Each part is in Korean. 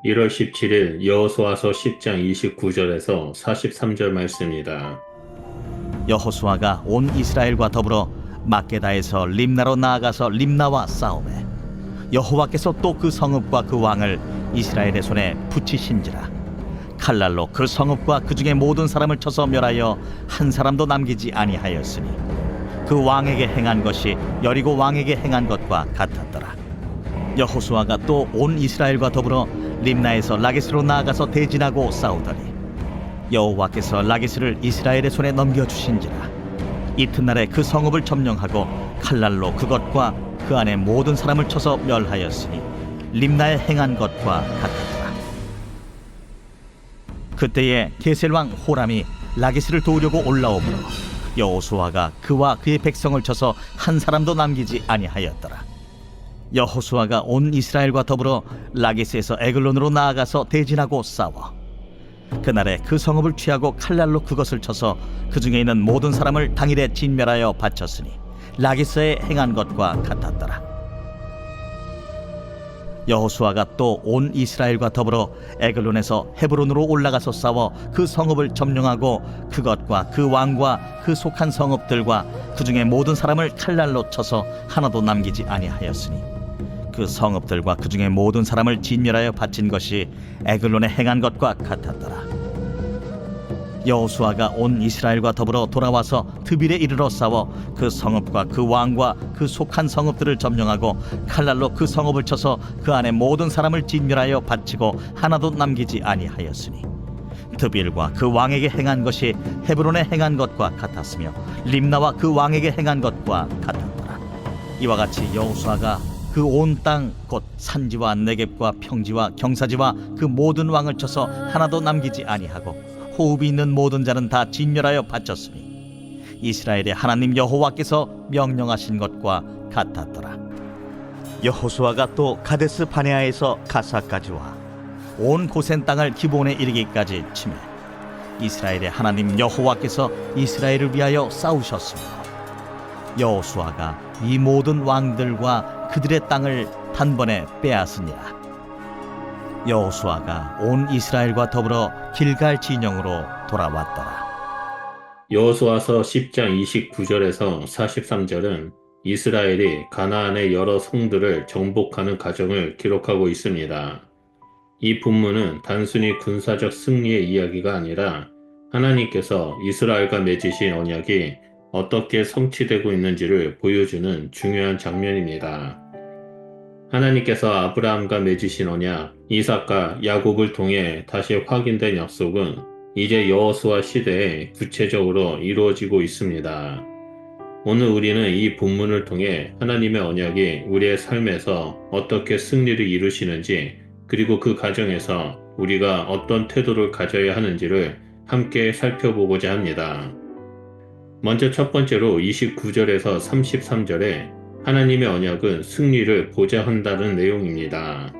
1월 17일 여호수아서 10장 29절에서 43절 말씀입니다. 여호수아가 온 이스라엘과 더불어 막게다에서 림나로 나아가서 림나와 싸우매 여호와께서 또 그 성읍과 그 왕을 이스라엘의 손에 붙이신지라. 칼날로 그 성읍과 그 중에 모든 사람을 쳐서 멸하여 한 사람도 남기지 아니하였으니 그 왕에게 행한 것이 여리고 왕에게 행한 것과 같았더라. 여호수아가 또 온 이스라엘과 더불어 림나에서 라기스로 나아가서 대진하고 싸우더니 여호와께서 라기스를 이스라엘의 손에 넘겨주신지라. 이튿날에 그 성읍을 점령하고 칼날로 그것과 그 안에 모든 사람을 쳐서 멸하였으니 림나에 행한 것과 같았더라. 그때에 게셀 왕 호람이 라기스를 도우려고 올라오므로 여호수아가 그와 그의 백성을 쳐서 한 사람도 남기지 아니하였더라. 여호수아가 온 이스라엘과 더불어 라기스에서 에글론으로 나아가서 대진하고 싸워 그날에 그 성읍을 취하고 칼날로 그것을 쳐서 그 중에 있는 모든 사람을 당일에 진멸하여 바쳤으니 라기스에 행한 것과 같았더라. 여호수아가 또 온 이스라엘과 더불어 에글론에서 헤브론으로 올라가서 싸워 그 성읍을 점령하고 그것과 그 왕과 그 속한 성읍들과 그 중에 모든 사람을 칼날로 쳐서 하나도 남기지 아니하였으니 그 성읍들과 그 중에 모든 사람을 진멸하여 바친 것이 에글론에 행한 것과 같았더라. 여호수아가 온 이스라엘과 더불어 돌아와서 드빌에 이르러 싸워 그 성읍과 그 왕과 그 속한 성읍들을 점령하고 칼날로 그 성읍을 쳐서 그 안에 모든 사람을 진멸하여 바치고 하나도 남기지 아니하였으니 드빌과 그 왕에게 행한 것이 헤브론에 행한 것과 같았으며 림나와 그 왕에게 행한 것과 같았더라. 이와 같이 여호수아가 그 온 땅 곧 산지와 네겝과 평지와 경사지와 그 모든 왕을 쳐서 하나도 남기지 아니하고 호흡이 있는 모든 자는 다 진멸하여 바쳤으니 이스라엘의 하나님 여호와께서 명령하신 것과 같았더라. 여호수아가 또 가데스 바네아에서 가사까지 와 온 고센 땅을 기브온에 이르기까지 치매 이스라엘의 하나님 여호와께서 이스라엘을 위하여 싸우셨으며 여호수아가 이 모든 왕들과 그들의 땅을 단번에 빼앗으니라. 여호수아가 온 이스라엘과 더불어 길갈 진영으로 돌아왔더라. 여호수아서 10장 29절에서 43절은 이스라엘이 가나안의 여러 성들을 정복하는 과정을 기록하고 있습니다. 이 본문은 단순히 군사적 승리의 이야기가 아니라 하나님께서 이스라엘과 맺으신 언약이 어떻게 성취되고 있는지를 보여주는 중요한 장면입니다. 하나님께서 아브라함과 맺으신 언약, 이삭과 야곱을 통해 다시 확인된 약속은 이제 여호수아 시대에 구체적으로 이루어지고 있습니다. 오늘 우리는 이 본문을 통해 하나님의 언약이 우리의 삶에서 어떻게 승리를 이루시는지, 그리고 그 과정에서 우리가 어떤 태도를 가져야 하는지를 함께 살펴보고자 합니다. 먼저 첫 번째로 29절에서 33절에 하나님의 언약은 승리를 보장한다는 내용입니다.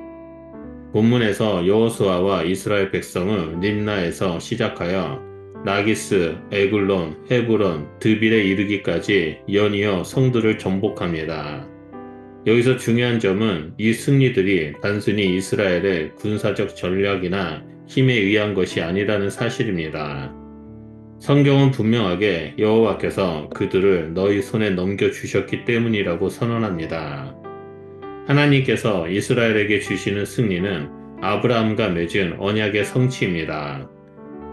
본문에서 여호수아와 이스라엘 백성은 림나에서 시작하여 라기스, 에글론, 헤브론, 드빌에 이르기까지 연이어 성들을 정복합니다. 여기서 중요한 점은 이 승리들이 단순히 이스라엘의 군사적 전략이나 힘에 의한 것이 아니라는 사실입니다. 성경은 분명하게 여호와께서 그들을 너희 손에 넘겨주셨기 때문이라고 선언합니다. 하나님께서 이스라엘에게 주시는 승리는 아브라함과 맺은 언약의 성취입니다.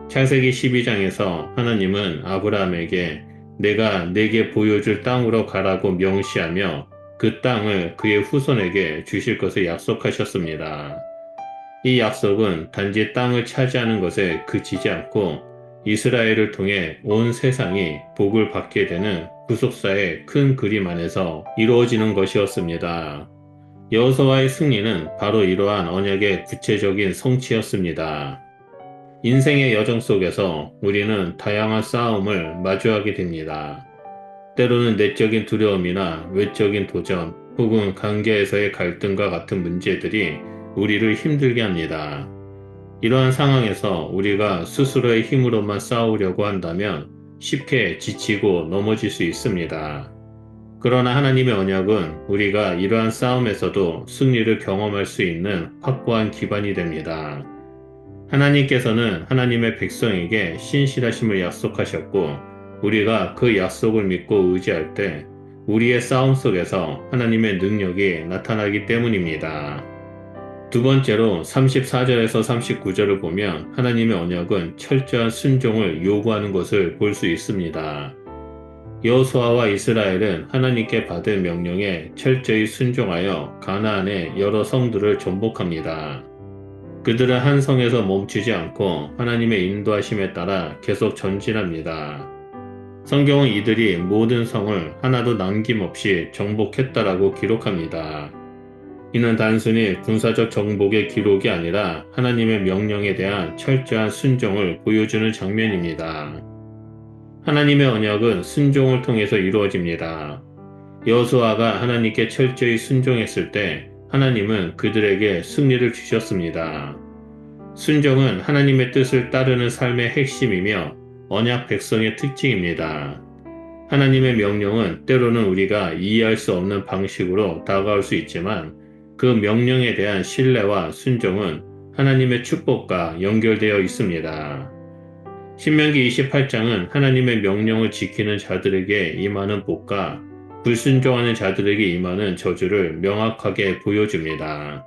창세기 12장에서 하나님은 아브라함에게 내가 내게 보여줄 땅으로 가라고 명시하며 그 땅을 그의 후손에게 주실 것을 약속하셨습니다. 이 약속은 단지 땅을 차지하는 것에 그치지 않고 이스라엘을 통해 온 세상이 복을 받게 되는 구속사의 큰 그림 안에서 이루어지는 것이었습니다. 여호수아의 승리는 바로 이러한 언약의 구체적인 성취였습니다. 인생의 여정 속에서 우리는 다양한 싸움을 마주하게 됩니다. 때로는 내적인 두려움이나 외적인 도전 혹은 관계에서의 갈등과 같은 문제들이 우리를 힘들게 합니다. 이러한 상황에서 우리가 스스로의 힘으로만 싸우려고 한다면 쉽게 지치고 넘어질 수 있습니다. 그러나 하나님의 언약은 우리가 이러한 싸움에서도 승리를 경험할 수 있는 확고한 기반이 됩니다. 하나님께서는 하나님의 백성에게 신실하심을 약속하셨고, 우리가 그 약속을 믿고 의지할 때 우리의 싸움 속에서 하나님의 능력이 나타나기 때문입니다. 두 번째로 34절에서 39절을 보면 하나님의 언약은 철저한 순종을 요구하는 것을 볼 수 있습니다. 여호수아와 이스라엘은 하나님께 받은 명령에 철저히 순종하여 가나안의 여러 성들을 정복합니다. 그들은 한 성에서 멈추지 않고 하나님의 인도하심에 따라 계속 전진합니다. 성경은 이들이 모든 성을 하나도 남김없이 정복했다라고 기록합니다. 이는 단순히 군사적 정복의 기록이 아니라 하나님의 명령에 대한 철저한 순종을 보여주는 장면입니다. 하나님의 언약은 순종을 통해서 이루어집니다. 여호수아가 하나님께 철저히 순종했을 때 하나님은 그들에게 승리를 주셨습니다. 순종은 하나님의 뜻을 따르는 삶의 핵심이며 언약 백성의 특징입니다. 하나님의 명령은 때로는 우리가 이해할 수 없는 방식으로 다가올 수 있지만 그 명령에 대한 신뢰와 순종은 하나님의 축복과 연결되어 있습니다. 신명기 28장은 하나님의 명령을 지키는 자들에게 임하는 복과 불순종하는 자들에게 임하는 저주를 명확하게 보여줍니다.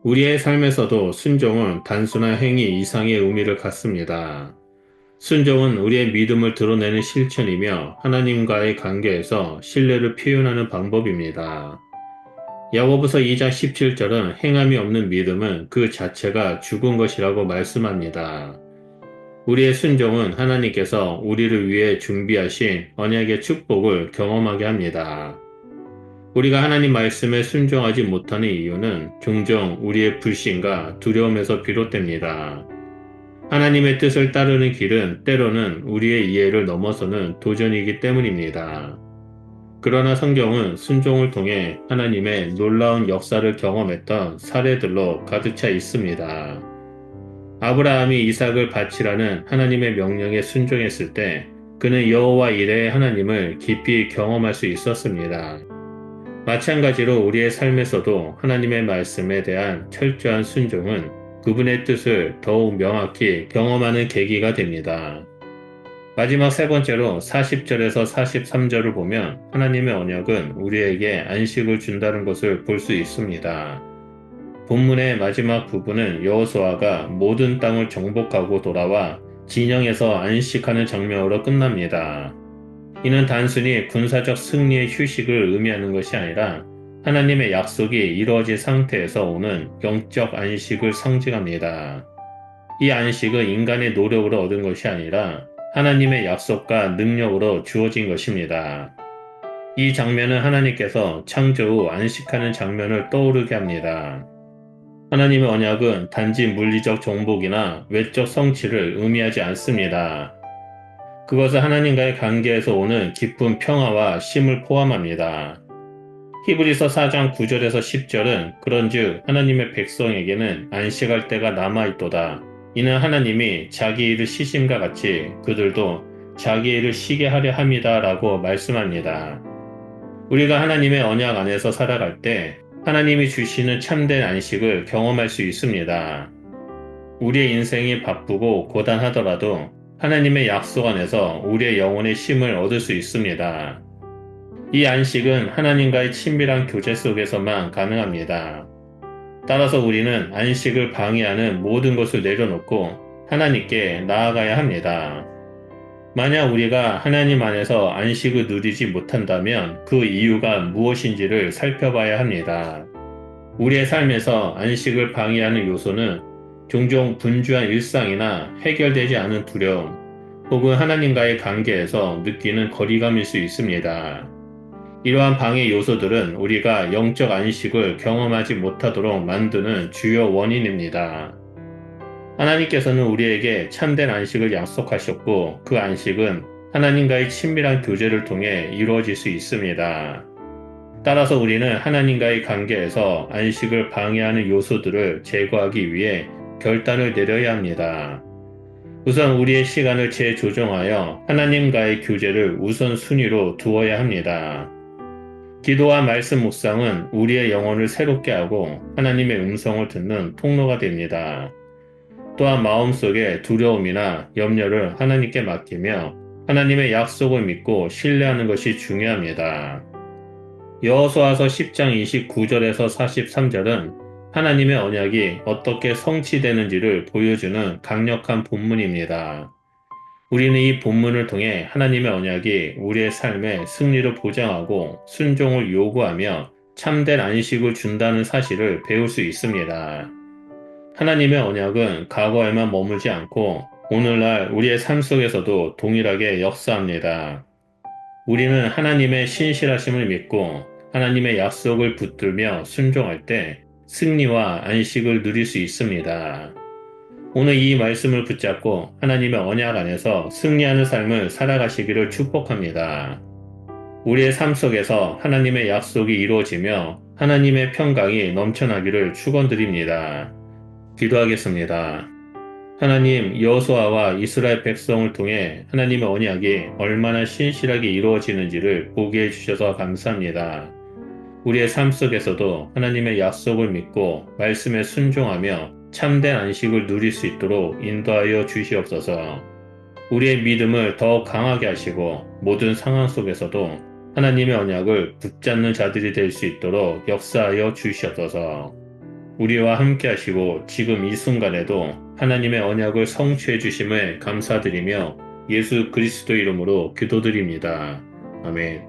우리의 삶에서도 순종은 단순한 행위 이상의 의미를 갖습니다. 순종은 우리의 믿음을 드러내는 실천이며 하나님과의 관계에서 신뢰를 표현하는 방법입니다. 야고보서 2장 17절은 행함이 없는 믿음은 그 자체가 죽은 것이라고 말씀합니다. 우리의 순종은 하나님께서 우리를 위해 준비하신 언약의 축복을 경험하게 합니다. 우리가 하나님 말씀에 순종하지 못하는 이유는 종종 우리의 불신과 두려움에서 비롯됩니다. 하나님의 뜻을 따르는 길은 때로는 우리의 이해를 넘어서는 도전이기 때문입니다. 그러나 성경은 순종을 통해 하나님의 놀라운 역사를 경험했던 사례들로 가득 차 있습니다. 아브라함이 이삭을 바치라는 하나님의 명령에 순종했을 때 그는 여호와 이레의 하나님을 깊이 경험할 수 있었습니다. 마찬가지로 우리의 삶에서도 하나님의 말씀에 대한 철저한 순종은 그분의 뜻을 더욱 명확히 경험하는 계기가 됩니다. 마지막 세 번째로 40절에서 43절을 보면 하나님의 언약은 우리에게 안식을 준다는 것을 볼 수 있습니다. 본문의 마지막 부분은 여호수아가 모든 땅을 정복하고 돌아와 진영에서 안식하는 장면으로 끝납니다. 이는 단순히 군사적 승리의 휴식을 의미하는 것이 아니라 하나님의 약속이 이루어진 상태에서 오는 영적 안식을 상징합니다. 이 안식은 인간의 노력으로 얻은 것이 아니라 하나님의 약속과 능력으로 주어진 것입니다. 이 장면은 하나님께서 창조 후 안식하는 장면을 떠오르게 합니다. 하나님의 언약은 단지 물리적 정복이나 외적 성취를 의미하지 않습니다. 그것은 하나님과의 관계에서 오는 깊은 평화와 쉼을 포함합니다. 히브리서 4장 9절에서 10절은 그런즉 하나님의 백성에게는 안식할 때가 남아있도다. 이는 하나님이 자기 일을 쉬심과 같이 그들도 자기 일을 쉬게 하려 함이다 라고 말씀합니다. 우리가 하나님의 언약 안에서 살아갈 때 하나님이 주시는 참된 안식을 경험할 수 있습니다. 우리의 인생이 바쁘고 고단하더라도 하나님의 약속 안에서 우리의 영혼의 쉼을 얻을 수 있습니다. 이 안식은 하나님과의 친밀한 교제 속에서만 가능합니다. 따라서 우리는 안식을 방해하는 모든 것을 내려놓고 하나님께 나아가야 합니다. 만약 우리가 하나님 안에서 안식을 누리지 못한다면 그 이유가 무엇인지를 살펴봐야 합니다. 우리의 삶에서 안식을 방해하는 요소는 종종 분주한 일상이나 해결되지 않은 두려움, 혹은 하나님과의 관계에서 느끼는 거리감일 수 있습니다. 이러한 방해 요소들은 우리가 영적 안식을 경험하지 못하도록 만드는 주요 원인입니다. 하나님께서는 우리에게 참된 안식을 약속하셨고 그 안식은 하나님과의 친밀한 교제를 통해 이루어질 수 있습니다. 따라서 우리는 하나님과의 관계에서 안식을 방해하는 요소들을 제거하기 위해 결단을 내려야 합니다. 우선 우리의 시간을 재조정하여 하나님과의 교제를 우선순위로 두어야 합니다. 기도와 말씀 묵상은 우리의 영혼을 새롭게 하고 하나님의 음성을 듣는 통로가 됩니다. 또한 마음속의 두려움이나 염려를 하나님께 맡기며 하나님의 약속을 믿고 신뢰하는 것이 중요합니다. 여호수아서 10장 29절에서 43절은 하나님의 언약이 어떻게 성취되는지를 보여주는 강력한 본문입니다. 우리는 이 본문을 통해 하나님의 언약이 우리의 삶에 승리를 보장하고 순종을 요구하며 참된 안식을 준다는 사실을 배울 수 있습니다. 하나님의 언약은 과거에만 머물지 않고 오늘날 우리의 삶 속에서도 동일하게 역사합니다. 우리는 하나님의 신실하심을 믿고 하나님의 약속을 붙들며 순종할 때 승리와 안식을 누릴 수 있습니다. 오늘 이 말씀을 붙잡고 하나님의 언약 안에서 승리하는 삶을 살아가시기를 축복합니다. 우리의 삶 속에서 하나님의 약속이 이루어지며 하나님의 평강이 넘쳐나기를 축원드립니다. 기도하겠습니다. 하나님, 여호수아와 이스라엘 백성을 통해 하나님의 언약이 얼마나 신실하게 이루어지는지를 보게 해주셔서 감사합니다. 우리의 삶 속에서도 하나님의 약속을 믿고 말씀에 순종하며 참된 안식을 누릴 수 있도록 인도하여 주시옵소서. 우리의 믿음을 더욱 강하게 하시고 모든 상황 속에서도 하나님의 언약을 붙잡는 자들이 될 수 있도록 역사하여 주시옵소서. 우리와 함께 하시고 지금 이 순간에도 하나님의 언약을 성취해 주심을 감사드리며 예수 그리스도 이름으로 기도드립니다. 아멘.